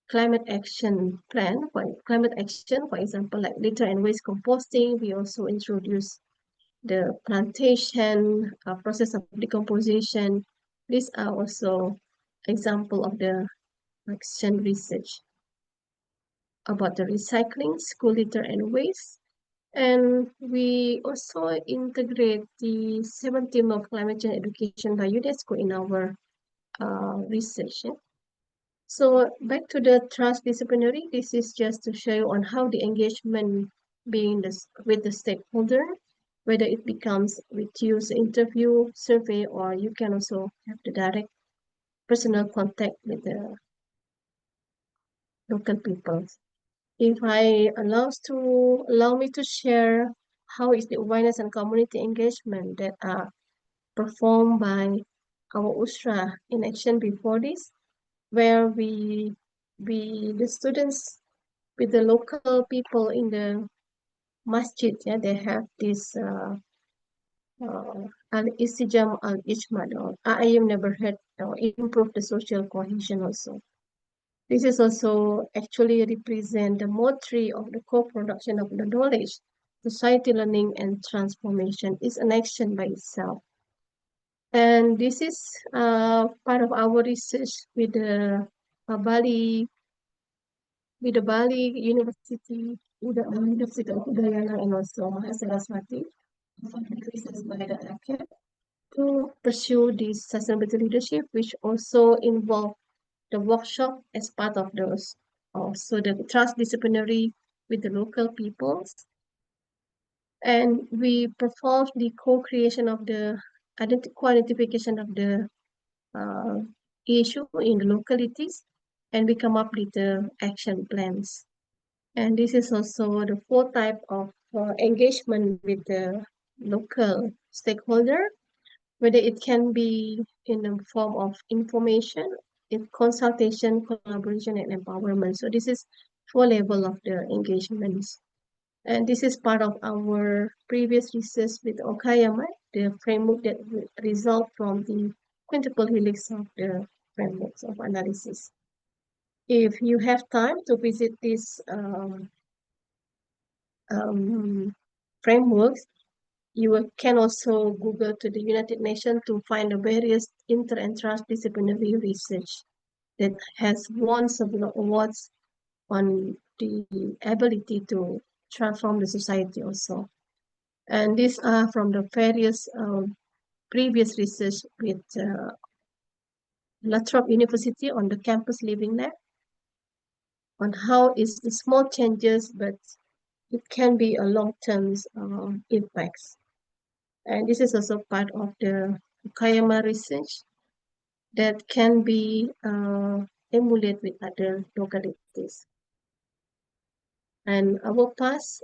climate action plan, climate action, for example, like litter and waste composting. We also introduce the plantation process of decomposition. These are also example of the action research about the recycling, school litter and waste. And we also integrate the 17th of climate change education by UNESCO in our research. Yeah? So back to the transdisciplinary, this is just to show you on how the engagement being with the stakeholder, whether it becomes with use interview, survey, or you can also have the direct personal contact with the local people. If I allow me to share how is the awareness and community engagement that are performed by our USRA in action before this, where we the students with the local people in the masjid, yeah, they have this al-istijam al-ijmad, or I have never heard, or improve the social cohesion also. This is also actually represent the motto of the co-production of the knowledge, society learning and transformation is an action by itself. And this is part of our research with the Bali, with the Bali University, with the University of Udayana and also Mahasaraswati, research by the ACAD to pursue this sustainability leadership, which also involve the workshop as part of those. Also the transdisciplinary with the local peoples. And we perform the co-creation of the co-identification of the uh, issue in the localities, and we come up with the action plans. And this is also the fourth type of engagement with the local stakeholder, whether it can be in the form of information, in consultation, collaboration, and empowerment. So this is four level of the engagements. And this is part of our previous research with Okayama, the framework that result from the quintuple helix of the frameworks of analysis. If you have time to visit these frameworks, you can also Google to the United Nations to find the various inter and transdisciplinary research that has won several awards on the ability to transform the society also. And these are from the various previous research with Lathrop University on the campus living lab on how is the small changes, but it can be a long-term impacts. And this is also part of the Fukuyama research that can be emulated with other localities. And our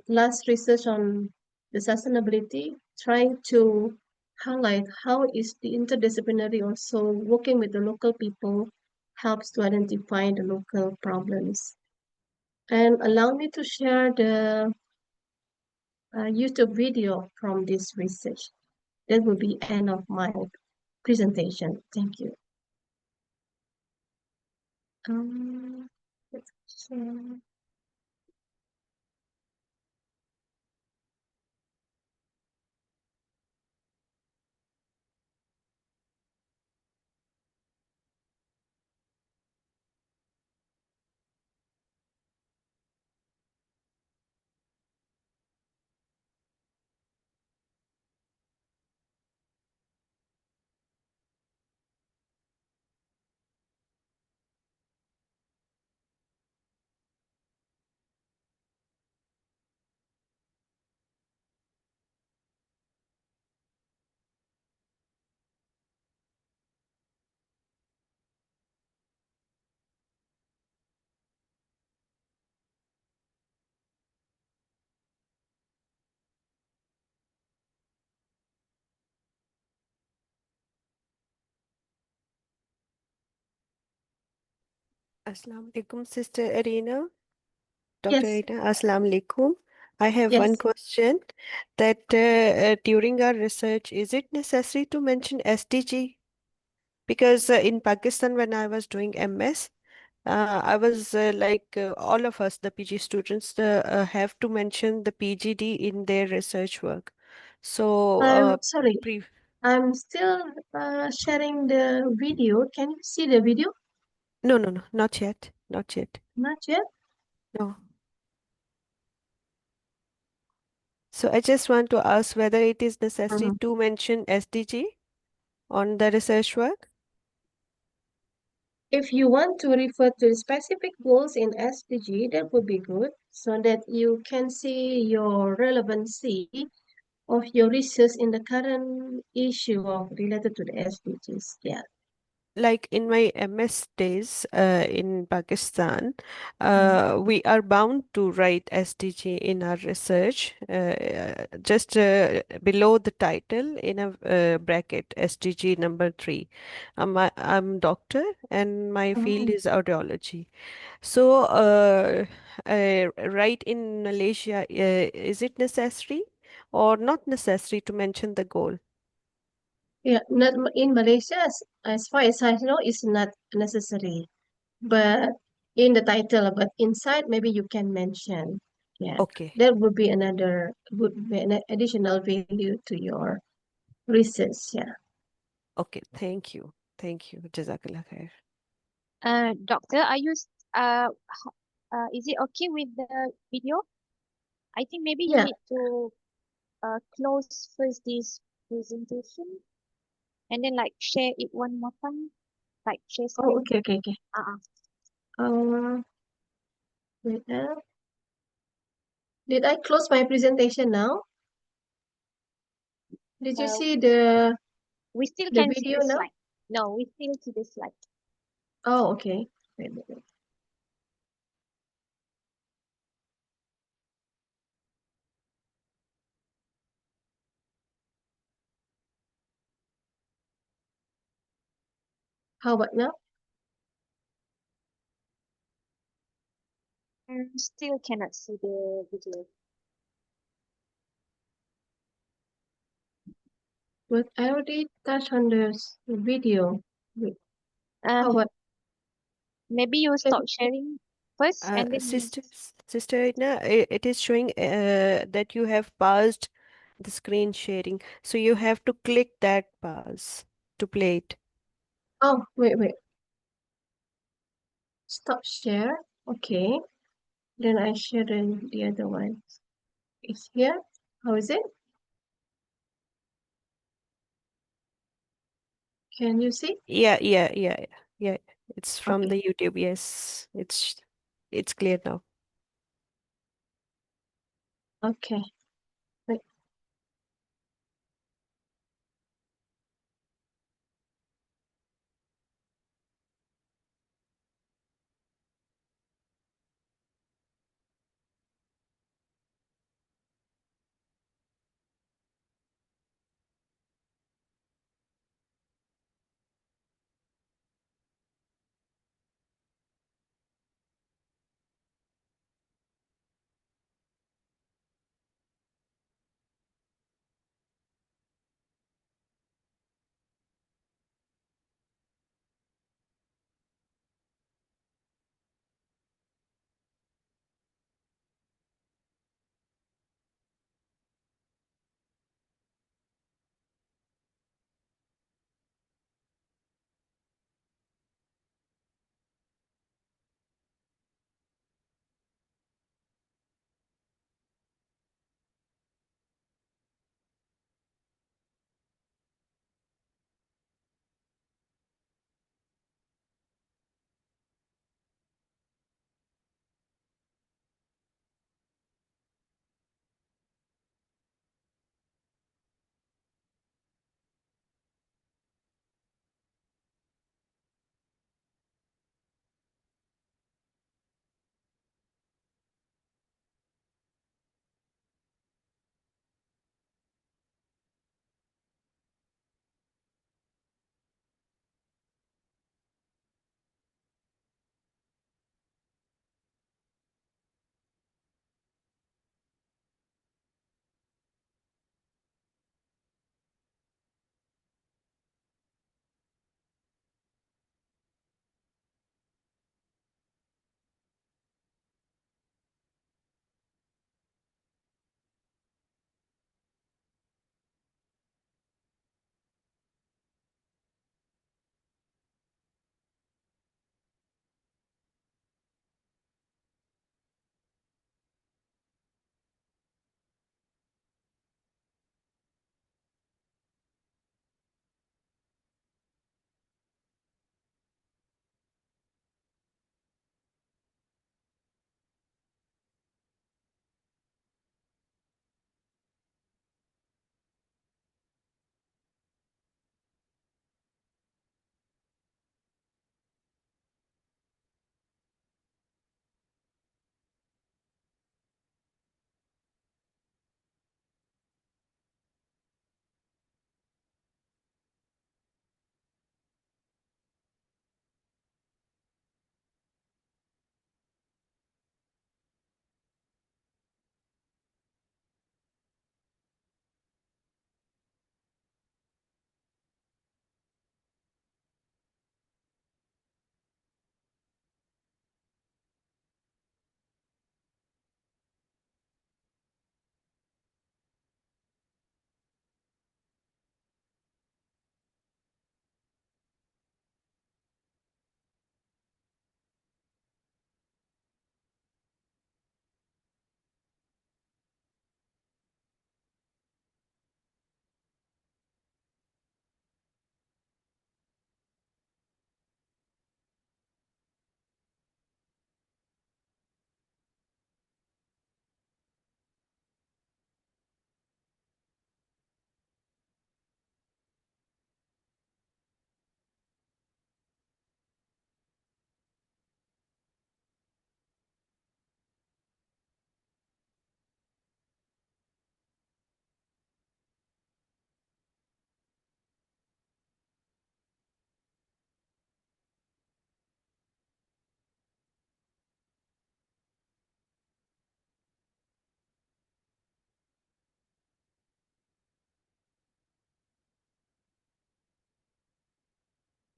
last research on the sustainability, trying to highlight how is the interdisciplinary also working with the local people helps to identify the local problems. And allow me to share the YouTube video from this research. That will be end of my presentation. Thank you. Let's share. Assalamu alaikum, Sister Irina. Dr. Yes, Irina, Assalamu alaikum. I have one yes. question that during our research, is it necessary to mention SDG? Because in Pakistan, when I was doing MS, I was like all of us, the PG students, have to mention the PGD in their research work. So, I'm sorry. pre I'm still sharing the video. Can you see the video? no, no, no, not yet, not yet. Not yet. No. So I just want to ask whether it is necessary Mhm. to mention SDG on the research work. If you want to refer to the specific goals in SDG, that would be good so that you can see your relevancy of your research in the current issue of related to the SDGs. Yeah. Like in my MS days in Pakistan, Mhm. we are bound to write SDG in our research, just below the title in a bracket, SDG number 3. I'm doctor and my field Oh. is audiology. So, right in Malaysia, is it necessary or not necessary to mention the goal? Yeah, not in Malaysia, as far as I know, it's not necessary. But in the title, but inside, maybe you can mention. Yeah, Okay, that would be an additional value to your research. Yeah. okay, thank you. Thank you. Jazakallah khair. Doctor, is it okay with the video? I think maybe you Yeah. need to close first this presentation and then like share it one more time, like share Oh, screen. okay, okay, okay. Uh-uh. Uh, wait, did I close my presentation now? Did you Uh, see the we still the can see video the now? slide. No, we still see the slide. Oh, okay. Wait, wait, wait. How about now? Still cannot see the video. But I already touched on the video. Wait, how Um, about maybe you can stop sharing first and then you. Sister Edna, it is showing that you have paused the screen sharing. So you have to click that pause to play it. oh wait, wait. Stop share. Okay. Then I share the other one. It's here. How is it? Can you see? Yeah, yeah, yeah, yeah. Yeah. It's from Okay. the YouTube. Yes, it's clear now. Okay. Wait.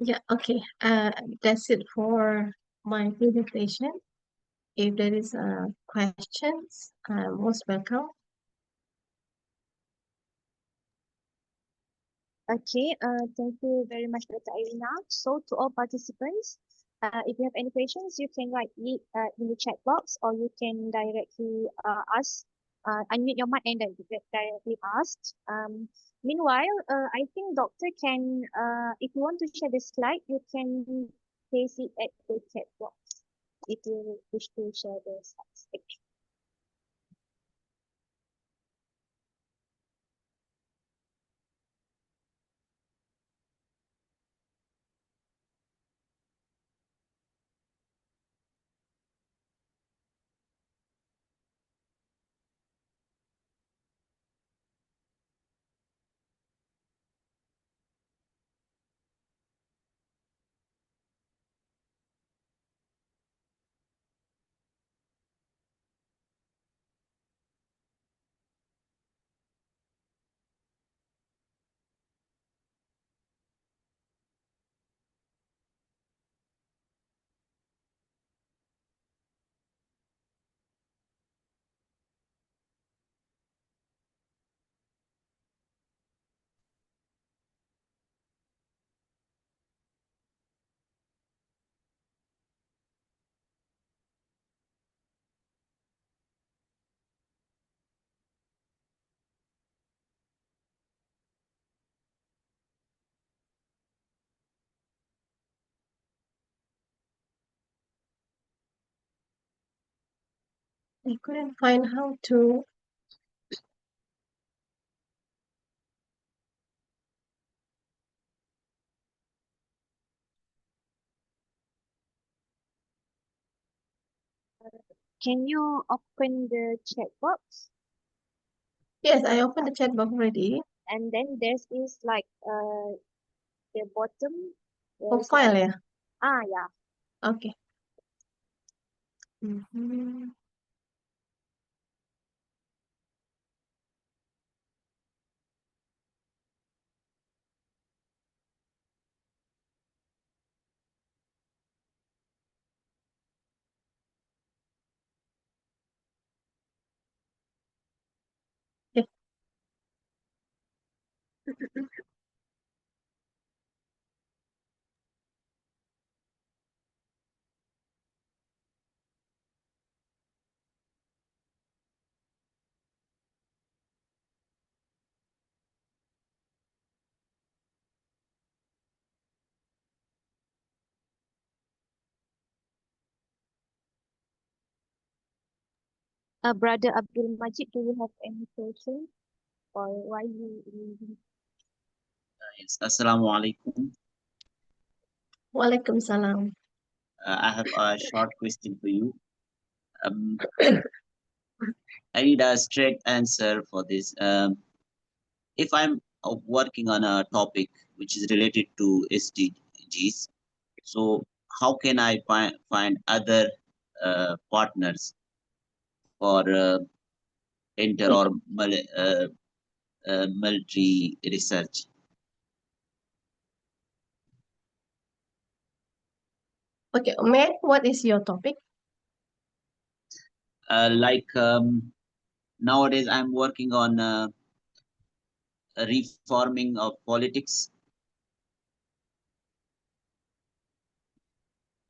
Yeah, okay. That's it for my presentation. If there is questions, most welcome. Okay, thank you very much, Dr. Irina. So, to all participants, if you have any questions, you can write it in the chat box, or you can directly ask, unmute your mic and directly ask. Meanwhile, I think Doctor can, if you want to share the slide, you can place it at the chat box if you wish to share the slides. I couldn't find how to. Can you open the chat box? Yes, I opened the chat box already. And then there's this like the bottom. There's Profile, like, yeah. yeah. Okay. Mhm. Okay. Brother Abdul Majid, do you have any question? Or why you Yes, Assalamu alaikum. Waalaikumsalam. I have a short question for you. I need a straight answer for this. If I'm working on a topic which is related to SDGs, so how can I find other partners for inter or military research? Okay, Matt, what is your topic? Like nowadays, I'm working on reforming of politics.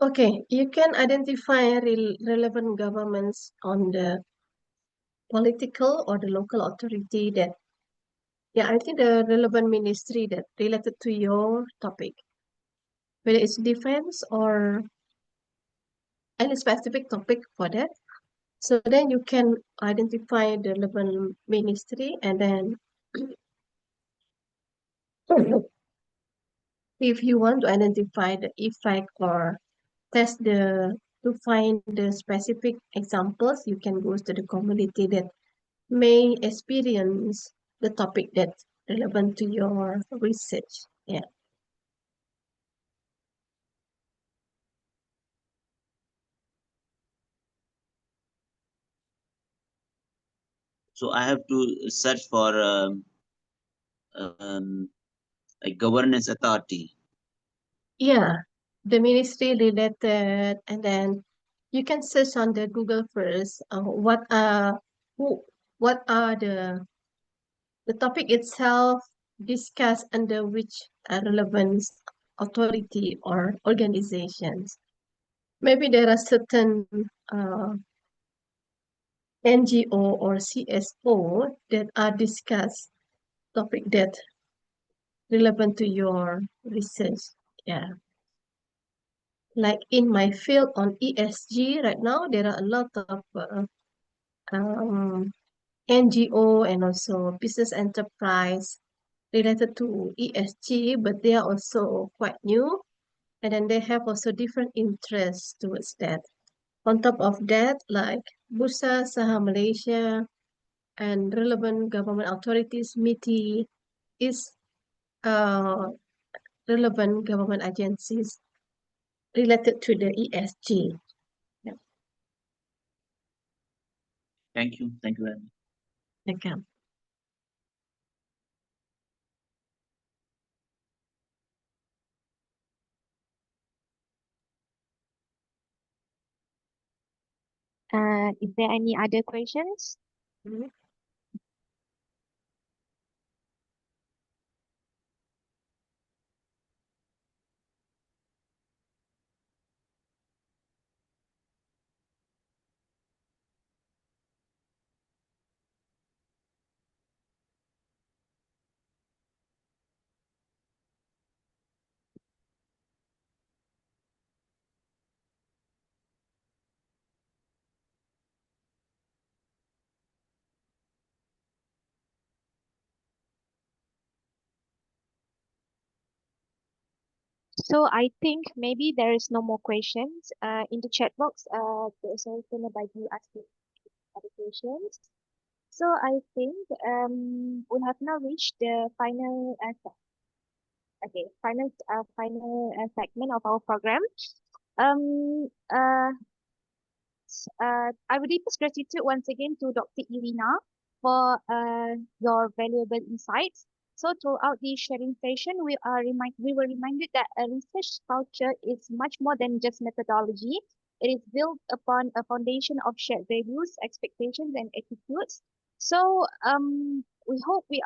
Okay, you can identify relevant governments on the political or the local authority that, yeah, I think the relevant ministry that related to your topic, whether it's defense or any specific topic for that. So then you can identify the relevant ministry, and then if you want to identify the effect or test the to find the specific examples, you can go to the community that may experience the topic that's relevant to your research. Yeah. So I have to search for um, a governance authority. Yeah, the ministry related, and then you can search on the Google first. Who what are the topic itself discussed under which relevant authority or organizations. Maybe there are certain NGO or CSO that are discussed topic that relevant to your research. Yeah. Like in my field on ESG right now, there are a lot of NGO and also business enterprise related to ESG, but they are also quite new. And then they have also different interests towards that. On top of that, like Bursa Saham Malaysia and relevant government authorities, MITI, is relevant government agencies related to the ESG. Yeah. Thank you. Thank you very much. Okay. Is there any other questions? Mhm. So I think maybe there is no more questions. In the chat box, there's also nobody asking other questions. So I think we have now reached the final segment of our program. Um, uh, I would deepest gratitude once again to Dr. Irina for your valuable insights. So throughout the sharing session, we were reminded that a research culture is much more than just methodology. It is built upon a foundation of shared values, expectations, and attitudes. So we hope we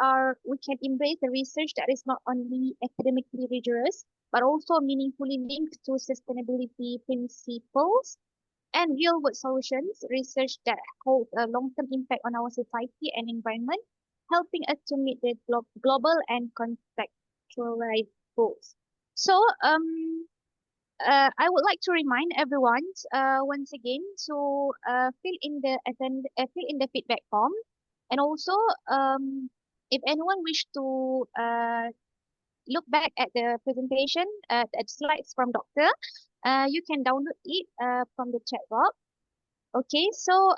can embrace a research that is not only academically rigorous, but also meaningfully linked to sustainability principles and real-world solutions, research that holds a long-term impact on our society and environment, helping us to meet the global and contextualized goals. So, I would like to remind everyone once again to fill in the feedback form, and also if anyone wish to look back at the presentation, at slides from Doctor, you can download it from the chat box. Okay, so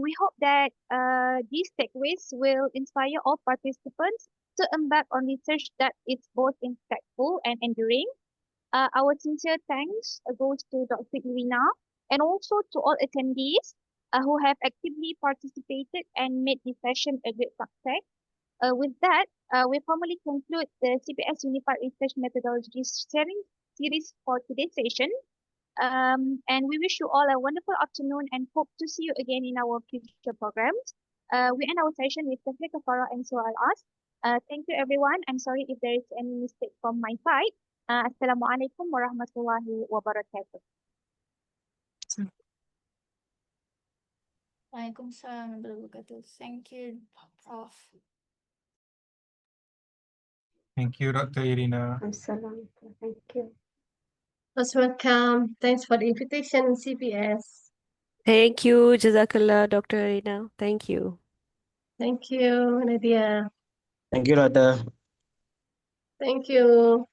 we hope that these takeaways will inspire all participants to embark on research that is both impactful and enduring. Our sincere thanks goes to Dr. Irina and also to all attendees who have actively participated and made this session a great success. With that, we formally conclude the CPS Unified Research Methodologies sharing series for today's session. And we wish you all a wonderful afternoon and hope to see you again in our future programs. We end our session with Tafli Kafara and so I'll ask. Thank you everyone. I'm sorry if there is any mistake from my side. Assalamualaikum warahmatullahi wabarakatuh. Waalaikumsalam warahmatullahi wabarakatuh. Thank you, Prof. Thank you, Dr. Irina. Thank you. Most welcome. Thanks for the invitation, CPS. Thank you, Jazakallah, Dr. Irina. Thank you. Thank you, Nadia. Thank you, Doctor. Thank you.